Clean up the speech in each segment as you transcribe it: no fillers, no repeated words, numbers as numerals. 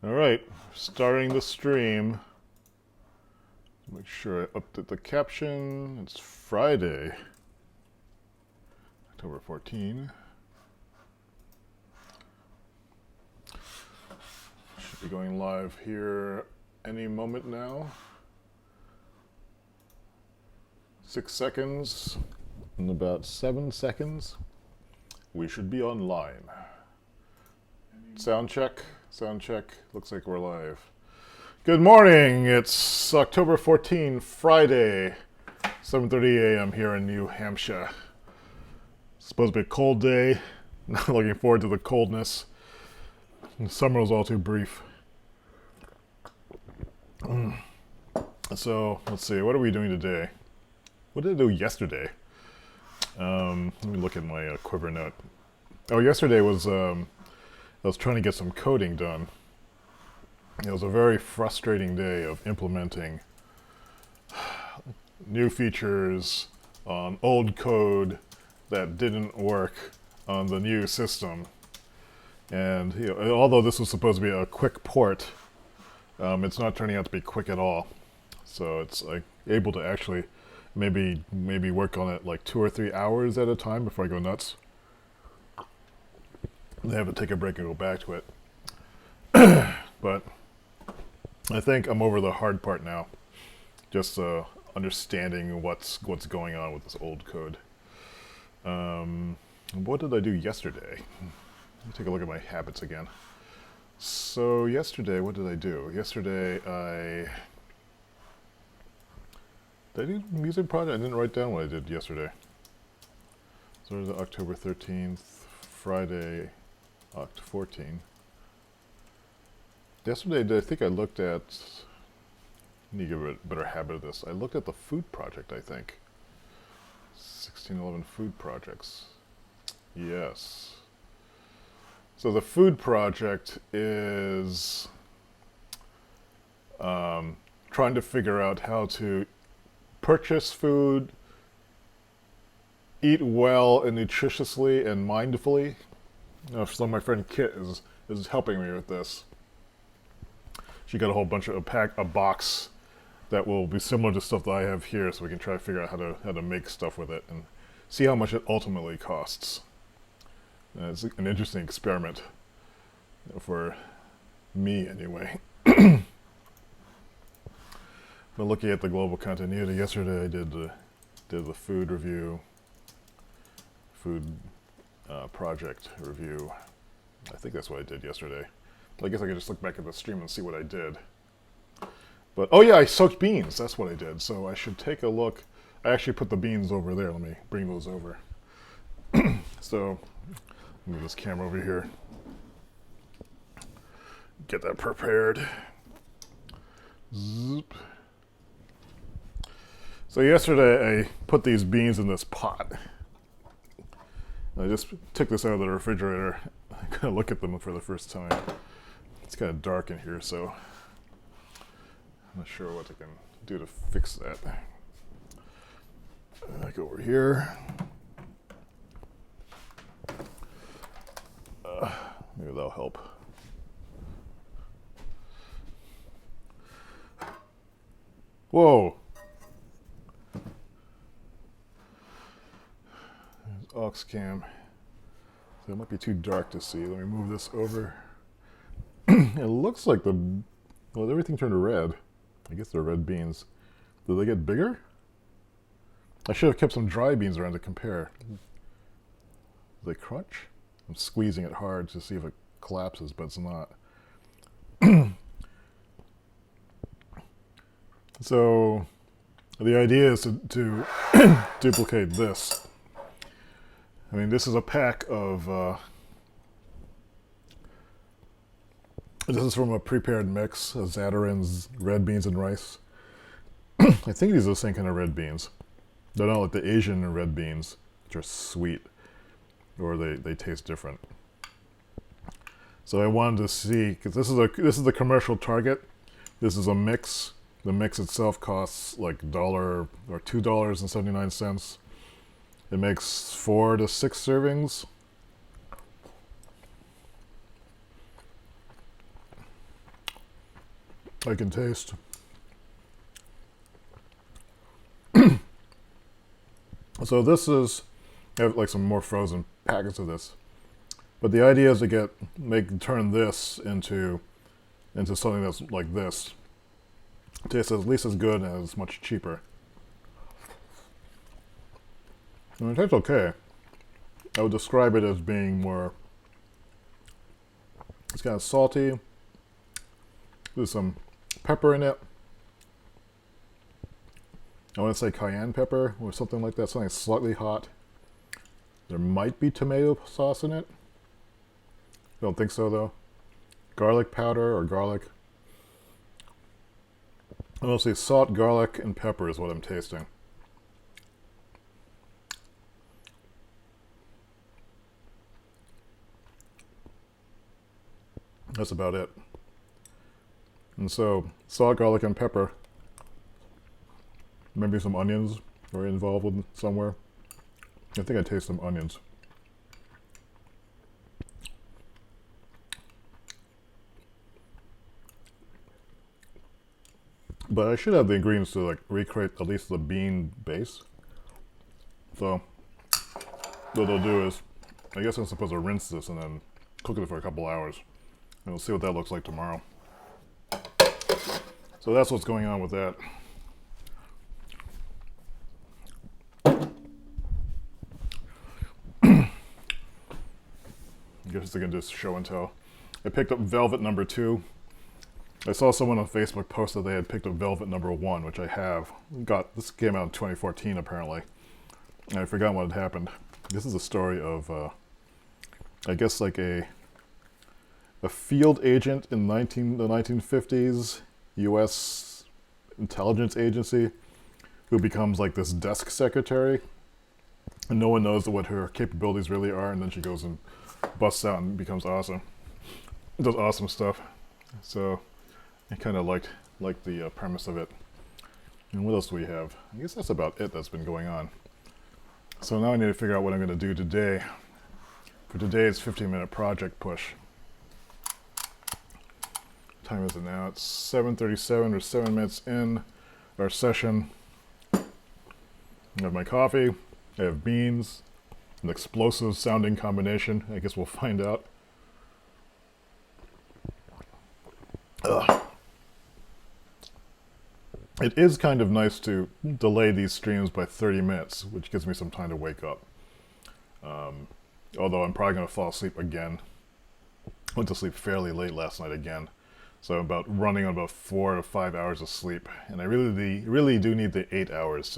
All right, starting the stream. Make sure I update the caption. It's Friday, October 14. Should be going live here any moment now. 6 seconds. In about 7 seconds, we should be online. Sound check. Sound check. Looks like we're live. Good morning. It's October 14, Friday, 7:30 a.m. here in New Hampshire. It's supposed to be a cold day. Not looking forward to the coldness. The summer was all too brief. So, let's see. What are we doing today? What did I do yesterday? Let me look at my quiver note. Oh, yesterday was... I was trying to get some coding done. It was a very frustrating day of implementing new features on old code that didn't work on the new system. And although this was supposed to be a quick port, it's not turning out to be quick at all. So it's like able to actually maybe work on it like 2 or 3 hours at a time before I go nuts. They have to take a break and go back to it. But I think I'm over the hard part now. Just understanding what's going on with this old code. What did I do yesterday? Let me take a look at my habits again. So yesterday, what did I do? Yesterday did I do a music project? I didn't write down what I did yesterday. So it was October 13th, Friday, Oct 14. Yesterday, I think I looked at... I need to get a better habit of this. I looked at the food project, I think. 1611 food projects. Yes. So the food project is trying to figure out how to purchase food, eat well and nutritiously and mindfully. So my friend Kit is helping me with this. She got a whole bunch of a box that will be similar to stuff that I have here, so we can try to figure out how to make stuff with it and see how much it ultimately costs. It's an interesting experiment for me, anyway. But looking at the global continuity, yesterday I did the food review, food project review. I think that's what I did yesterday. I guess I could just look back at the stream and see what I did. But, oh yeah, I soaked beans. That's what I did. So I should take a look. I actually put the beans over there. Let me bring those over. So, move this camera over here. Get that prepared. Zoop. So yesterday I put these beans in this pot. I just took this out of the refrigerator. I'm gonna look at them for the first time. It's kind of dark in here, so I'm not sure what I can do to fix that. I go over here. Maybe that'll help. Whoa! Aux cam. So it might be too dark to see. Let me move this over. It looks like well, everything turned red. I guess they're red beans. Did they get bigger? I should have kept some dry beans around to compare. Do they crunch? I'm squeezing it hard to see if it collapses, but it's not. So the idea is to duplicate this. I mean, this is a pack of, this is from a prepared mix of Zatarain's red beans and rice. I think these are the same kind of red beans. They're not like the Asian red beans, which are sweet, or they taste different. So I wanted to see, because this is the commercial target. This is a mix. The mix itself costs like $1 or $2.79. It makes 4 to 6 servings. I can taste. So this is, I have like some more frozen packets of this. But the idea is to turn this into something that's like this. Tastes at least as good and it's much cheaper. And it tastes okay. I would describe it as being more, it's kind of salty. There's some pepper in it. I want to say cayenne pepper or something like that, something slightly hot. There might be tomato sauce in it. I don't think so though. Garlic powder or garlic. Mostly salt, garlic, and pepper is what I'm tasting. That's about it. And so, salt, garlic, and pepper. Maybe some onions are involved with somewhere. I think I taste some onions. But I should have the ingredients to like recreate at least the bean base. So what they'll do is, I guess I'm supposed to rinse this and then cook it for a couple hours. And we'll see what that looks like tomorrow. So that's what's going on with that. I guess I can just show and tell. I picked up Velvet number 2. I saw someone on Facebook post that they had picked up Velvet number 1, which I have. This came out in 2014 apparently. And I forgot what had happened. This is a story of, I guess like a field agent in the 1950s, U.S. intelligence agency, who becomes like this desk secretary. And no one knows what her capabilities really are, and then she goes and busts out and becomes awesome. Does awesome stuff. So I kind of liked the premise of it. And what else do we have? I guess that's about it that's been going on. So now I need to figure out what I'm going to do today. For today's 15-minute project push. What time is it now? It's 7:37. We're 7 minutes in our session. I have my coffee. I have beans. An explosive sounding combination. I guess we'll find out. Ugh. It is kind of nice to delay these streams by 30 minutes, which gives me some time to wake up. Although I'm probably going to fall asleep again. I went to sleep fairly late last night again. So I'm running on about 4 to 5 hours of sleep. And I really do need the 8 hours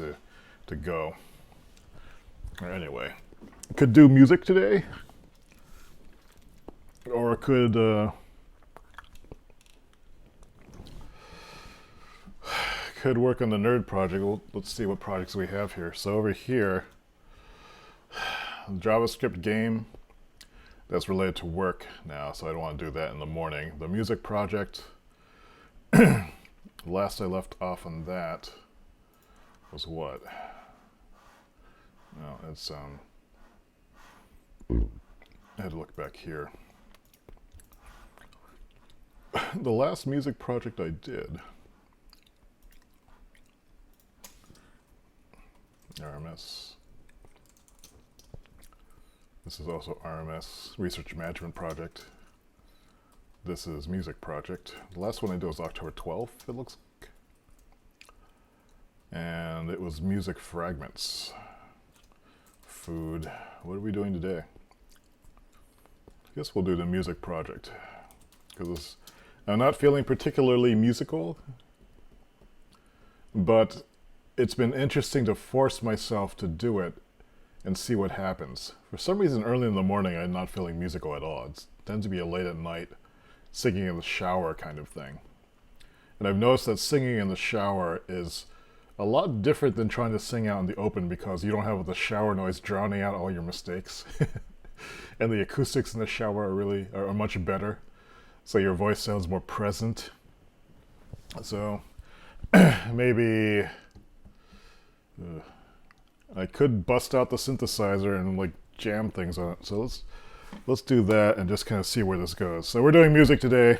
to go. Anyway. Could do music today. Or could work on the nerd project. Let's see what projects we have here. So over here, JavaScript game that's related to work now, so I don't want to do that in the morning. The music project, last I left off on that was what? No, it's I had to look back here. The last music project I did, RMS. This is also RMS, Research Management Project. This is Music Project. The last one I did was October 12th, it looks like. And it was Music Fragments. Food. What are we doing today? I guess we'll do the Music Project. Because I'm not feeling particularly musical, but it's been interesting to force myself to do it and see what happens. For some reason, early in the morning, I'm not feeling musical at all. It tends to be a late at night, singing in the shower kind of thing. And I've noticed that singing in the shower is a lot different than trying to sing out in the open because you don't have the shower noise drowning out all your mistakes. And the acoustics in the shower are much better. So your voice sounds more present. So maybe I could bust out the synthesizer and like jam things on it. So let's do that and just kind of see where this goes. So we're doing music today.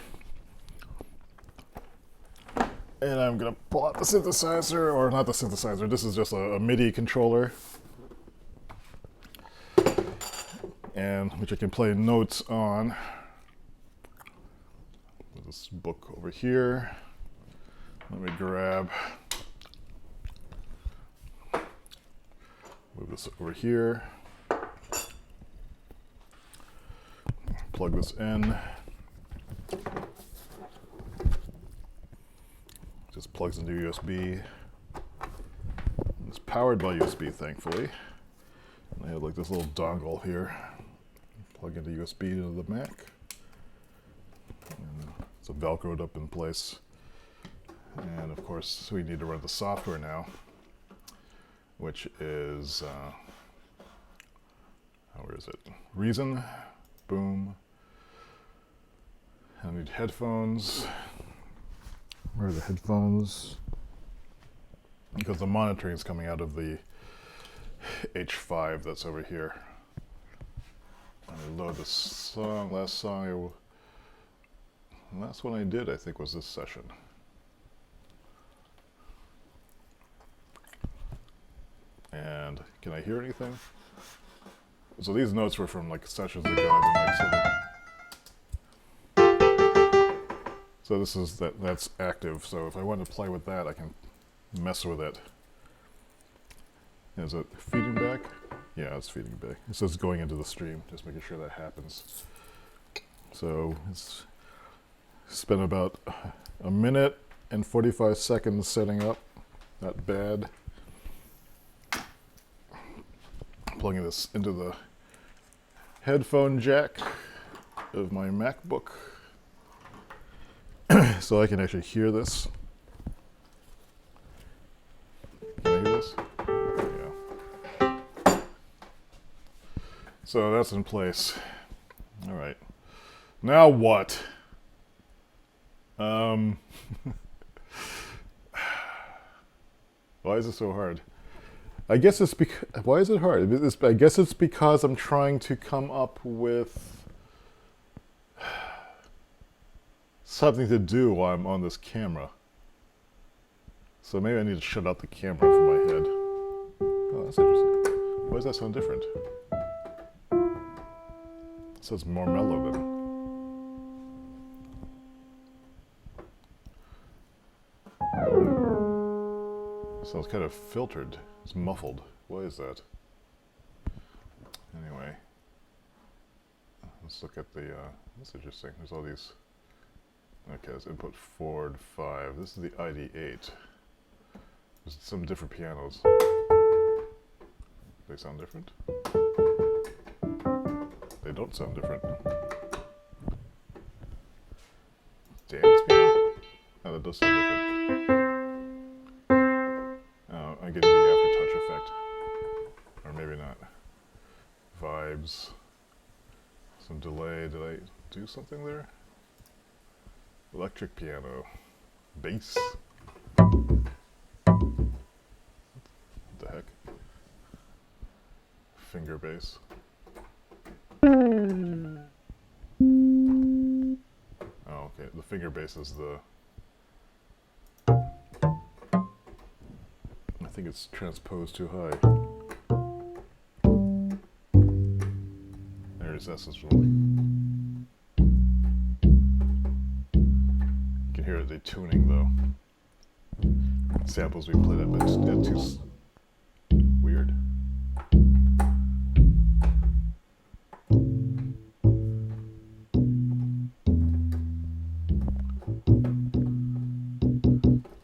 And I'm gonna pull out the synthesizer, or not the synthesizer, this is just a MIDI controller. And which I can play notes on. There's this book over here. Let me grab, move this over here. Plug this in. Just plugs into USB. It's powered by USB, thankfully. And I have like this little dongle here. Plug into USB to the Mac. And it's Velcroed up in place. And of course, we need to run the software now, which is, where is it? Reason, boom. I need headphones. Where are the headphones? Because the monitoring is coming out of the H5 that's over here. Let me load the song. Last one I did, I think, was this session. And can I hear anything? So these notes were from like sessions ago. So this is that's active. So if I want to play with that, I can mess with it. Is it feeding back? Yeah, it's feeding back. It says going into the stream. Just making sure that happens. So it's spent about a minute and 45 seconds setting up. Not bad. Plugging this into the headphone jack of my MacBook so I can actually hear this. Can I hear this? Yeah. So that's in place. All right. Now what? Why is it so hard? I guess it's because, why is it hard? I guess it's because I'm trying to come up with something to do while I'm on this camera. So maybe I need to shut out the camera from my head. Oh, that's interesting. Why does that sound different? It sounds more mellow than. It sounds kind of filtered. It's muffled. Why is that? Anyway, let's look at the, that's interesting. There's all these, okay, it's input 4 and 5. This is the ID8. There's some different pianos. They sound different? They don't sound different. Dance piano? Oh, that does sound different. I'm getting the aftertouch effect. Or maybe not. Vibes. Some delay. Did I do something there? Electric piano. Bass. What the heck? Finger bass. Oh, okay. The finger bass is the... I think it's transposed too high. There's essential. You can hear the tuning though. Samples we played at, but it's too weird.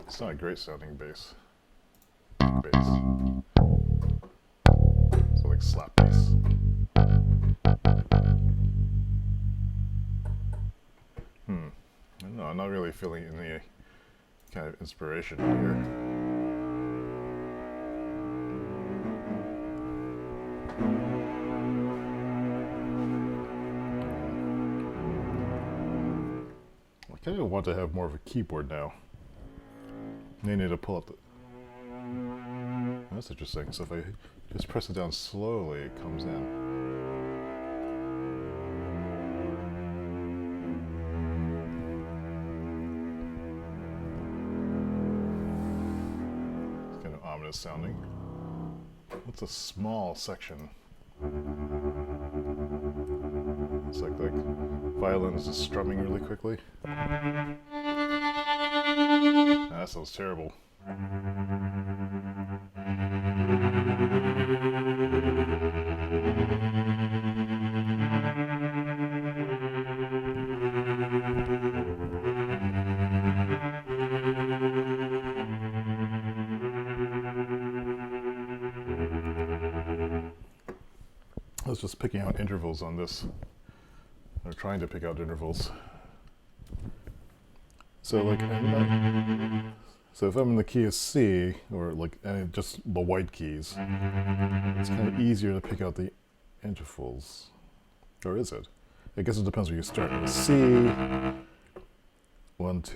It's not a great sounding bass. So like slap bass. I don't know, I'm not really feeling any kind of inspiration here. I kind of want to have more of a keyboard now. They need to pull up the... That's interesting. So if I just press it down slowly, it comes in. ominous sounding. What's a small section? It's like violin is just strumming really quickly. That sounds terrible. I was just picking out intervals on this. Or trying to pick out intervals. So like, so if I'm in the key of C, or like just the white keys, it's kind of easier to pick out the intervals. Or is it? I guess it depends where you start. With C, 1, 2, 3.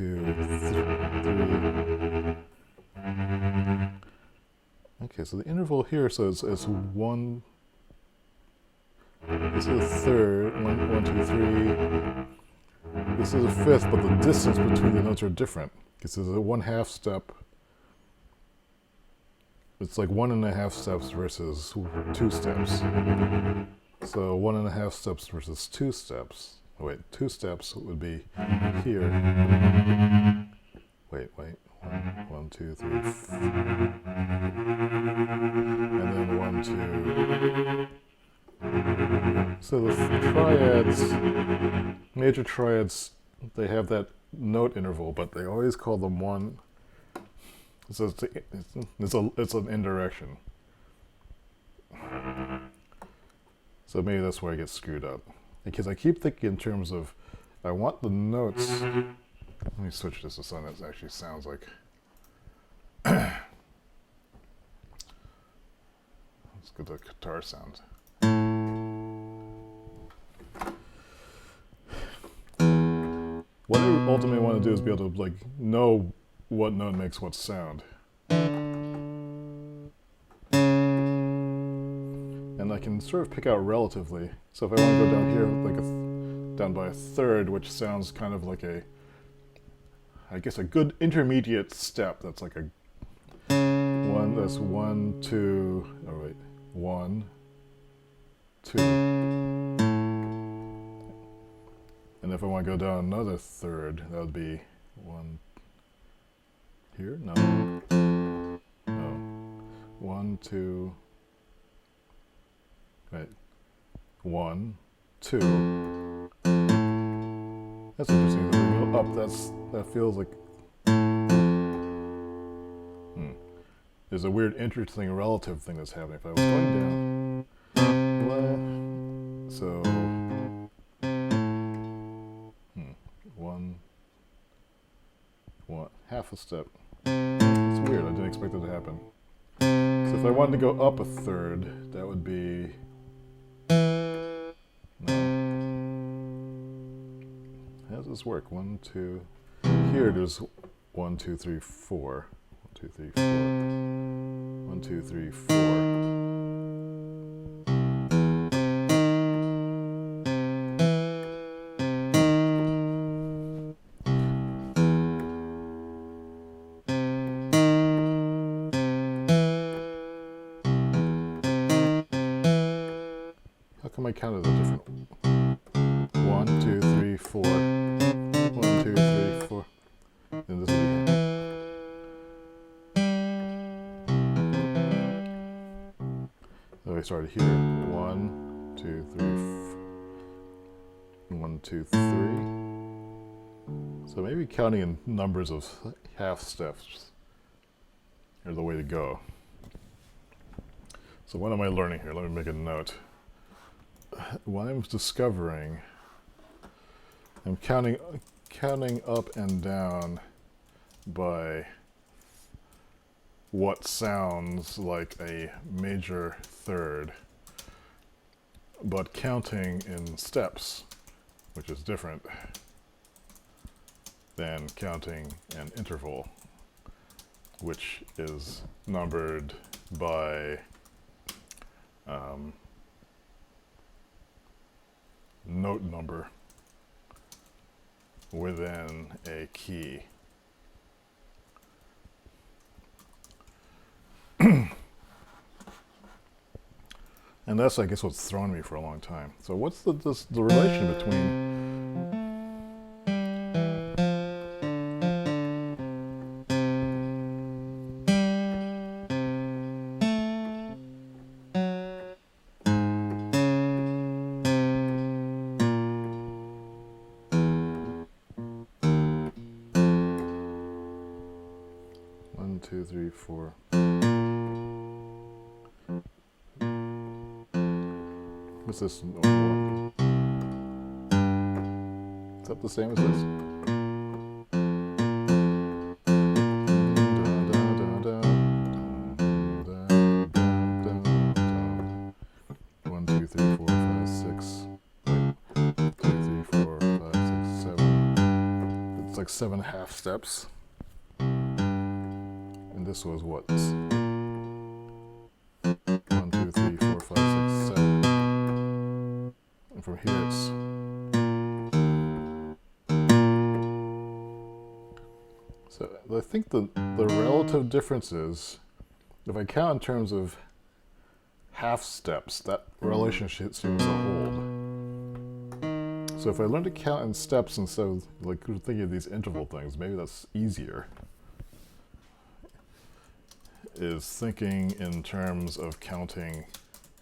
Okay, so the interval here says it's 1. This is a third, 1, 2, 3. This is a fifth, but the distance between the notes are different. This is a 1/2 step. It's like 1.5 steps versus 2 steps. So 1.5 steps versus 2 steps. Oh, wait, 2 steps would be here. Wait. 1, 2, 3, 4. And then 1, 2. So the triads, major triads, they have that note interval, but they always call them one. So it's an indirection. So maybe that's where I get screwed up. Because I keep thinking in terms of, I want the notes. Let me switch this to something that actually sounds like. Let's get the guitar sound. What I ultimately want to do is be able to like know what note makes what sound. And I can sort of pick out relatively. So if I want to go down here, like down by a third, which sounds kind of like I guess a good intermediate step. That's like a 1, that's 1, 2, oh wait, 1, 2. And if I want to go down another third, that would be 1 here? No. 1, 2. Right. 1, 2. That's interesting. If we go up, that feels like. There's a weird, interesting relative thing that's happening. If I was going down, so. 1, half a step. It's weird, I didn't expect it to happen. So if I wanted to go up a third, that would be... No. How does this work? 1, 2... Here there's 1, 2, 3, 4. 1, 2, 3, 4. 1, 2, 3, 4. How come I counted a different 1, 2, 3, 4. 1, 2, 3, 4. And this would be. So I started here. 1, 2, 3, 1, 2, 3. So maybe counting in numbers of half steps are the way to go. So what am I learning here? Let me make a note. What I'm discovering, I'm counting up and down by what sounds like a major third, but counting in steps, which is different than counting an interval, which is numbered by note number within a key. And that's, I guess, what's thrown me for a long time. So what's the relation between... One, two, three, four. What's this? Is that the same as this? One, two, three, four, five, six. Wait. 2, 3, 4, 5, 6, 7. It's like 7 half steps. And this was what? 1, 2, 3, 4, 5, 6, 7. And from here it's... So I think the relative difference is, if I count in terms of half steps, that relationship seems to hold. So if I learn to count in steps instead of like thinking of these interval things, maybe that's easier. Is thinking in terms of counting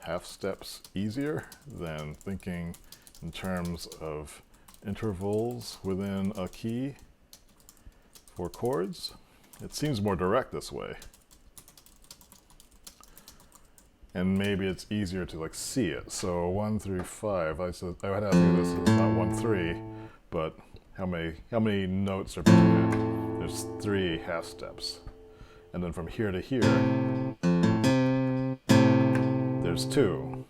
half steps easier than thinking in terms of intervals within a key for chords? It seems more direct this way. And maybe it's easier to like see it. So 1 through 5, I said I would have to do this is not 1, 3, but how many notes are between it? There's 3 half steps. And then from here to here, there's 2.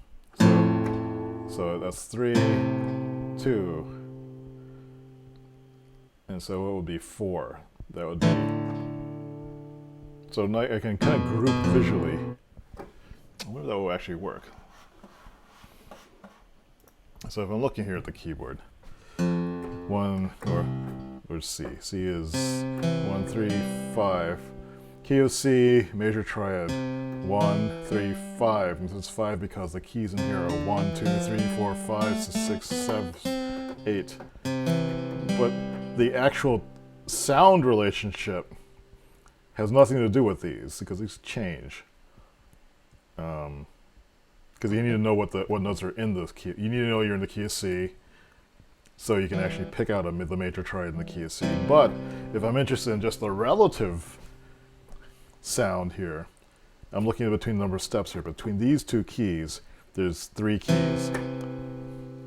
So that's 3, 2. And so it would be 4. That would be... So now I can kind of group visually. I wonder if that will actually work. So if I'm looking here at the keyboard, 1, where's C? C is 1, 3, 5. Key of C, major triad, 1, 3, 5. And it's 5 because the keys in here are 1, 2, 3, 4, 5, 6, 7, 8. But the actual sound relationship has nothing to do with these because these change. Because you need to know what notes are in this key. You need to know you're in the key of C, so you can actually pick out the major triad in the key of C. But if I'm interested in just the relative sound here, I'm looking at between the number of steps here. Between these 2 keys, there's 3 keys.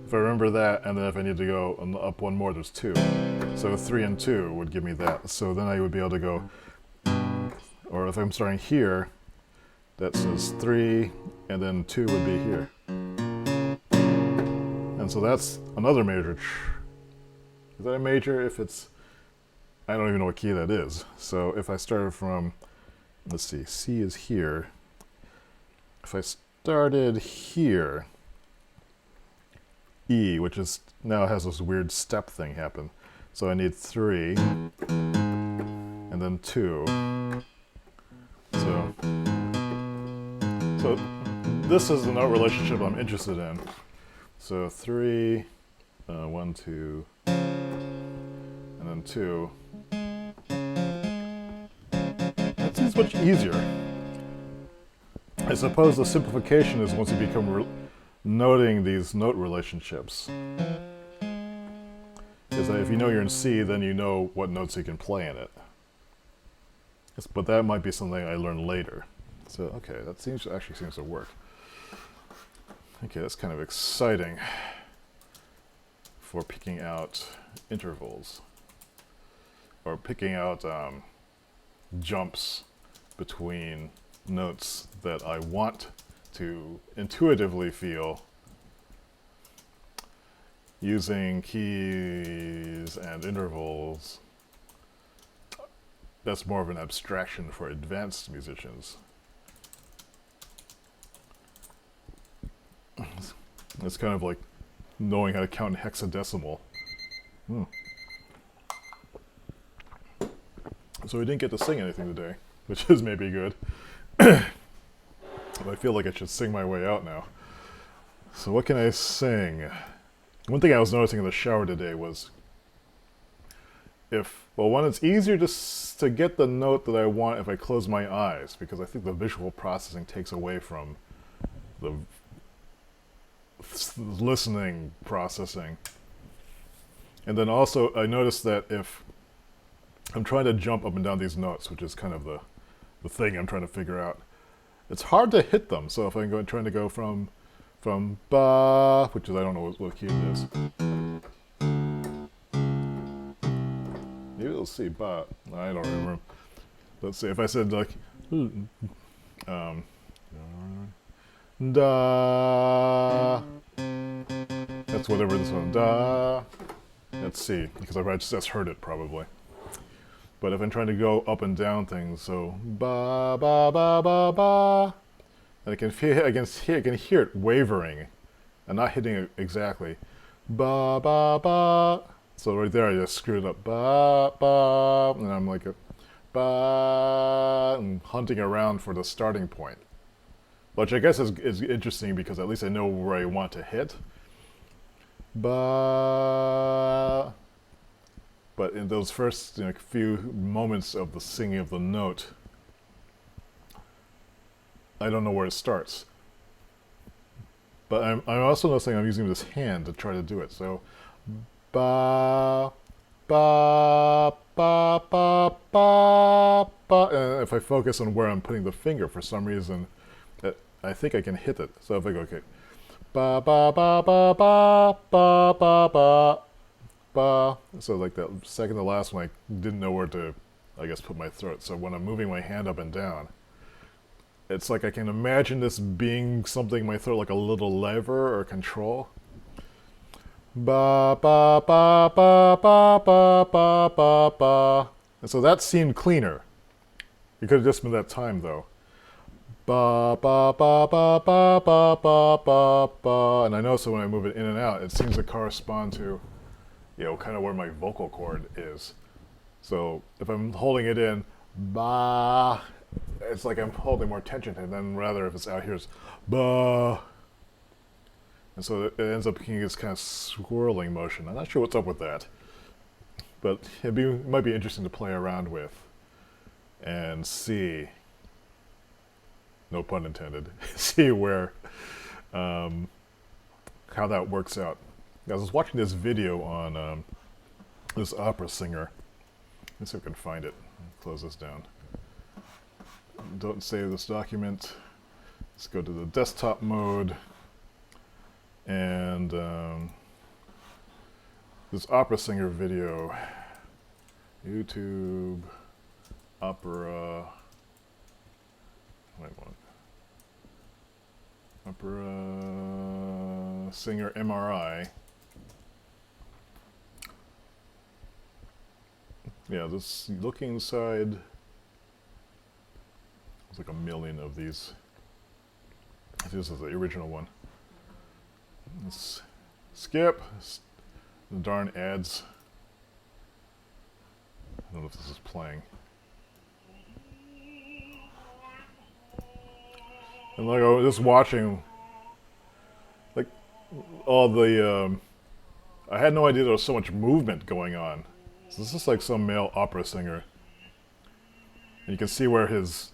If I remember that, and then if I need to go up 1 more, there's 2. So 3 and 2 would give me that. So then I would be able to go, or if I'm starting here, that says 3, and then 2 would be here. And so that's another major. Is that a major if it's... I don't even know what key that is. So if I started from, let's see, C is here. If I started here, E, which is now has this weird step thing happen. So I need 3, and then 2. So this is the note relationship I'm interested in. So 3, 1, 2, and then 2. That seems much easier. I suppose the simplification is once you become noting these note relationships. Is that if you know you're in C, then you know what notes you can play in it. But that might be something I learn later. So, okay, that actually seems to work. Okay, that's kind of exciting for picking out intervals. Or picking out jumps between notes that I want to intuitively feel using keys and intervals. That's more of an abstraction for advanced musicians. It's kind of like knowing how to count in hexadecimal. So we didn't get to sing anything today, which is maybe good. I feel like I should sing my way out now. So what can I sing? One thing I was noticing in the shower today was one, it's easier to get the note that I want if I close my eyes, because I think the visual processing takes away from the listening processing. And then also I noticed that if I'm trying to jump up and down these notes, which is kind of the thing I'm trying to figure out, it's hard to hit them. So if I'm trying to go from ba, which is, I don't know what key it is. Maybe we'll see ba. I don't remember. Let's see. If I said like da, that's whatever this one, da. Let's see, because I just heard it probably. But if I'm trying to go up and down things, so ba ba ba ba ba, and I can hear it wavering, and not hitting it exactly. Ba ba ba. So right there, I just screwed up. Ba ba, and I'm like ba, and hunting around for the starting point, which I guess is interesting because at least I know where I want to hit. Ba. But in those first few moments of the singing of the note, I don't know where it starts. But I'm also noticing I'm using this hand to try to do it. So, ba, ba, ba, ba, ba, ba. And if I focus on where I'm putting the finger, for some reason, I think I can hit it. So if I go, okay, ba, ba, ba, ba, ba, ba, ba, ba. So like that second to last one, I didn't know where to, I guess, put my throat. So when I'm moving my hand up and down, it's like I can imagine this being something in my throat, like a little lever or control. Ba ba ba ba ba ba ba ba ba. And so that seemed cleaner. It could have just been that time though. Ba ba ba ba ba ba ba ba ba. And I know so when I move it in and out, it seems to correspond to, kind of where my vocal cord is. So if I'm holding it in, ba, it's like I'm holding more tension, and then rather if it's out here, it's ba. And so it ends up being this kind of swirling motion. I'm not sure what's up with that, but it might be interesting to play around with and see, no pun intended, see where, how that works out. I was watching this video on this opera singer. Let's see if I can find it. Close this down. Don't save this document. Let's go to the desktop mode. And this opera singer video. YouTube, opera. Wait one. Opera singer MRI. Yeah, this looking inside. There's like a million of these. I think this is the original one. Let's skip the darn ads. I don't know if this is playing. And like I was just watching, like all the. I had no idea there was so much movement going on. So this is like some male opera singer. And you can see where his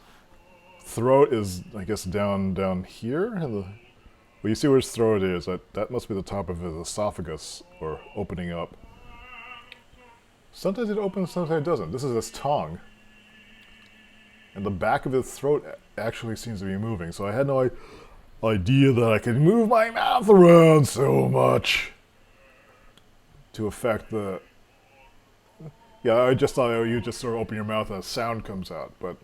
throat is, I guess, down here. Well, you see where his throat is. That must be the top of his esophagus, or opening up. Sometimes it opens, sometimes it doesn't. This is his tongue. And the back of his throat actually seems to be moving. So I had no idea that I could move my mouth around so much to affect the... Yeah, I just thought you just sort of open your mouth and a sound comes out, but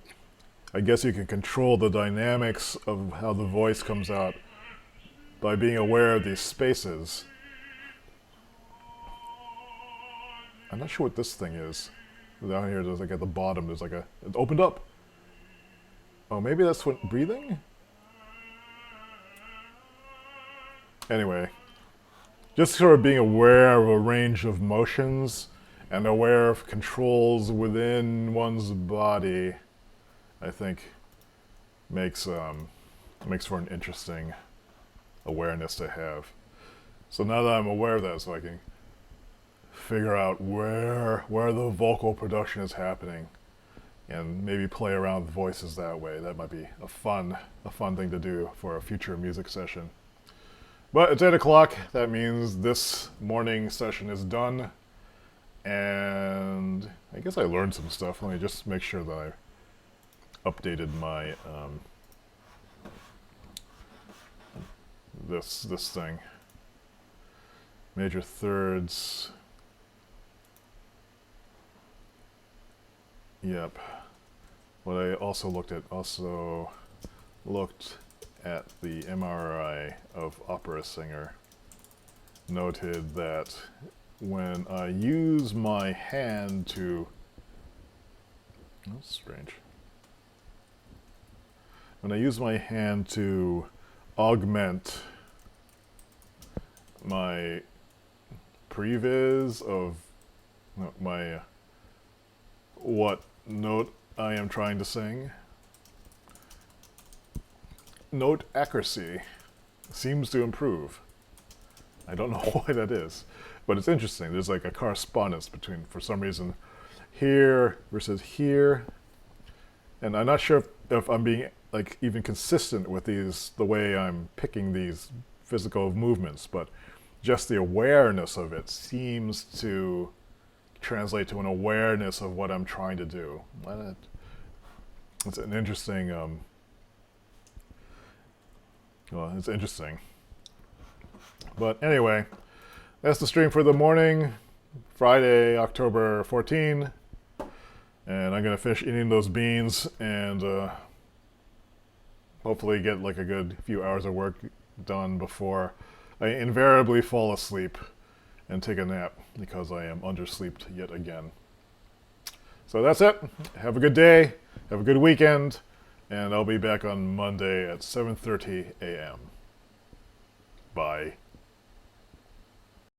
I guess you can control the dynamics of how the voice comes out by being aware of these spaces. I'm not sure what this thing is. Down here, there's like at the bottom, there's like it opened up. Oh, maybe that's what, breathing? Anyway, just sort of being aware of a range of motions and aware of controls within one's body, I think makes for an interesting awareness to have. So now that I'm aware of that, so I can figure out where the vocal production is happening, and maybe play around with voices that way. That might be a fun thing to do for a future music session. But it's 8 o'clock. That means this morning session is done. And I guess I learned some stuff. Let me just make sure that I updated my this thing. Major thirds. Yep. What I also looked at the MRI of opera singer. Noted that when I use my hand to... That's strange. When I use my hand to augment my previs of my what note I am trying to sing, note accuracy seems to improve. I don't know why that is, but it's interesting. There's like a correspondence between, for some reason, here versus here. And I'm not sure if I'm being like even consistent with the way I'm picking these physical movements, but just the awareness of it seems to translate to an awareness of what I'm trying to do. It's an interesting, well, it's interesting. But anyway, that's the stream for the morning, Friday, October 14. And I'm going to finish eating those beans and hopefully get like a good few hours of work done before I invariably fall asleep and take a nap because I am undersleeped yet again. So that's it. Have a good day. Have a good weekend. And I'll be back on Monday at 7:30 a.m. Bye.